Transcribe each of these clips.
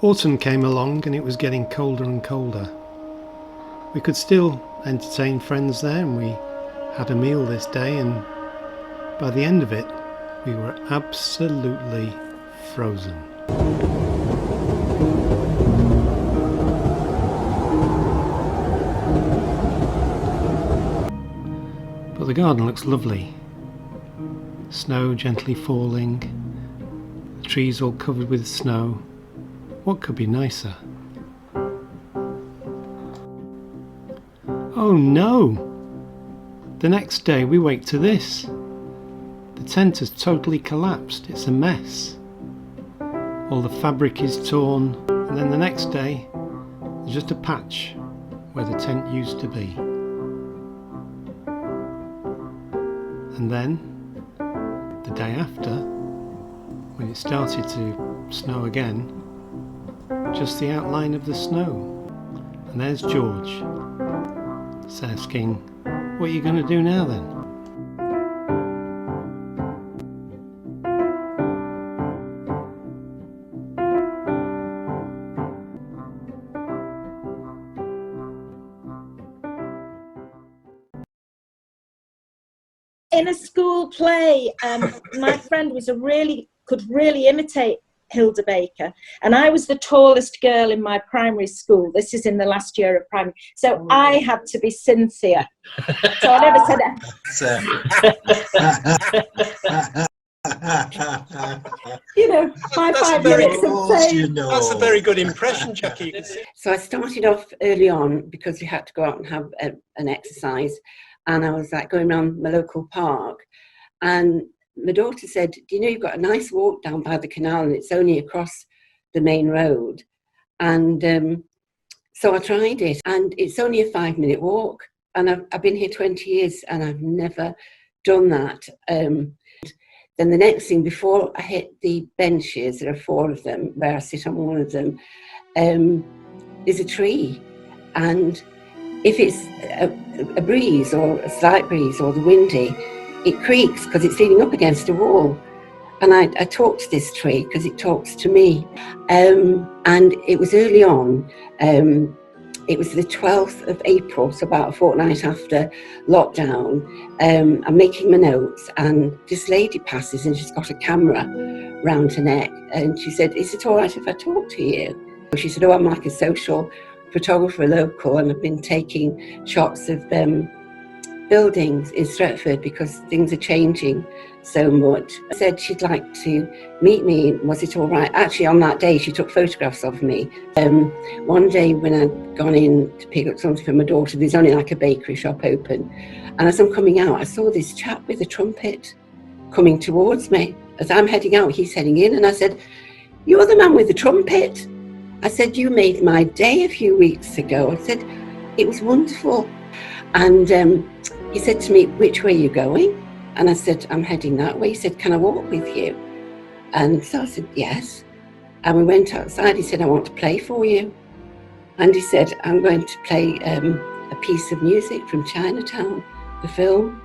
Autumn came along and it was getting colder and colder. We could still entertain friends there, and we had a meal this day, and by the end of it we were absolutely frozen. But the garden looks lovely. Snow gently falling, the trees all covered with snow. What could be nicer? Oh no! The next day we wake to this. The tent has totally collapsed. It's a mess. All the fabric is torn, and then the next day there's just a patch where the tent used to be. And then the day after, when it started to snow again, just the outline of the snow. And there's George. He's asking, what are you going to do now then? In a school play, my friend could really imitate Hilda Baker, and I was the tallest girl in my primary school. This is in the last year of primary, so I had to be Cynthia. So I never said that. You know, my 5 minutes of fame. That's a very good impression, Jackie. You can see. So I started off early on because we had to go out and have an exercise, and I was like going around my local park, and my daughter said, do you know you've got a nice walk down by the canal and it's only across the main road? And so I tried it, and it's only a 5-minute walk, and I've been here 20 years and I've never done that. Then the next thing, before I hit the benches, there are 4 of them where I sit on one of them, there's a tree, and if it's a breeze or a slight breeze or the windy, it creaks because it's leaning up against a wall. And I talk to this tree because it talks to me. And it was early on. It was the 12th of April, so about a fortnight after lockdown. I'm making my notes, and this lady passes and she's got a camera round her neck. And she said, is it all right if I talk to you? She said, oh, I'm like a social photographer local, and I've been taking shots of buildings in Stretford because things are changing so much. I said she'd like to meet me. Was it all right? Actually, on that day, she took photographs of me. One day when I'd gone in to pick up something for my daughter, there's only like a bakery shop open. And as I'm coming out, I saw this chap with a trumpet coming towards me. As I'm heading out, he's heading in. And I said, you're the man with the trumpet. I said, you made my day a few weeks ago. I said, it was wonderful. And he said to me, which way are you going? And I said, I'm heading that way. He said, can I walk with you? And so I said, yes. And we went outside. He said, I want to play for you. And he said, I'm going to play a piece of music from Chinatown, the film.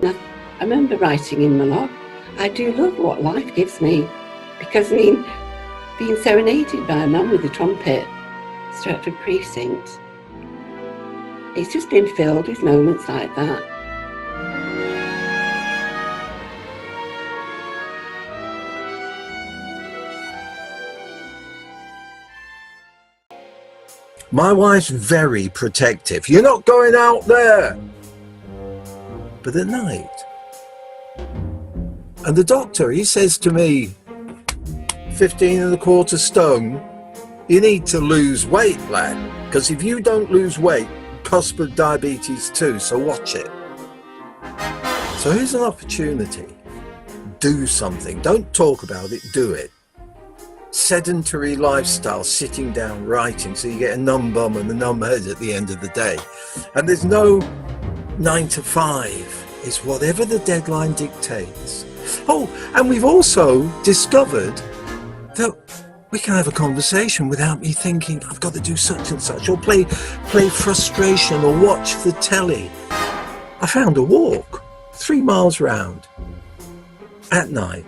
And I remember writing in my log, I do love what life gives me. Because, I mean, being serenaded by a man with a trumpet, Stretford Precinct, it's just been filled with moments like that. My wife's very protective. You're not going out there. But at night, and the doctor, he says to me, 15.25 stone, you need to lose weight, lad, because if you don't lose weight, cusp of diabetes too, so watch it. So here's an opportunity. Do something. Don't talk about it, do it. Sedentary lifestyle, sitting down, writing, so you get a numb bum and a numb head at the end of the day. And there's no 9 to 5. It's whatever the deadline dictates. Oh, and we've also discovered that we can have a conversation without me thinking I've got to do such and such, or play frustration, or watch the telly. I found a walk 3 miles round at night.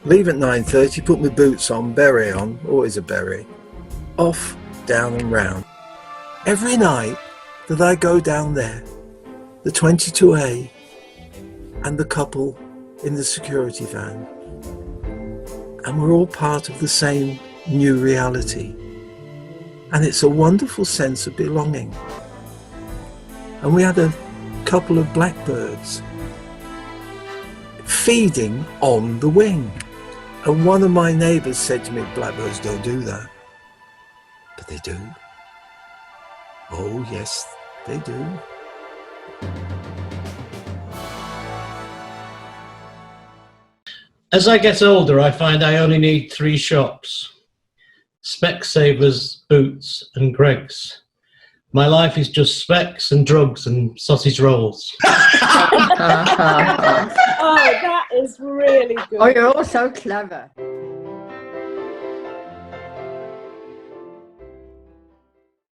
Leave at 9:30, put my boots on, beret on, always a beret, off, down and round. Every night that I go down there, the 22A and the couple in the security van, and we're all part of the same new reality. And it's a wonderful sense of belonging. And we had a couple of blackbirds feeding on the wing. And one of my neighbours said to me, blackbirds don't do that. But they do. Oh yes, they do. As I get older, I find I only need 3 shops: Specsavers, Boots and Greggs. My life is just specs and drugs and sausage rolls. Oh, that is really good. Oh, you're all so clever.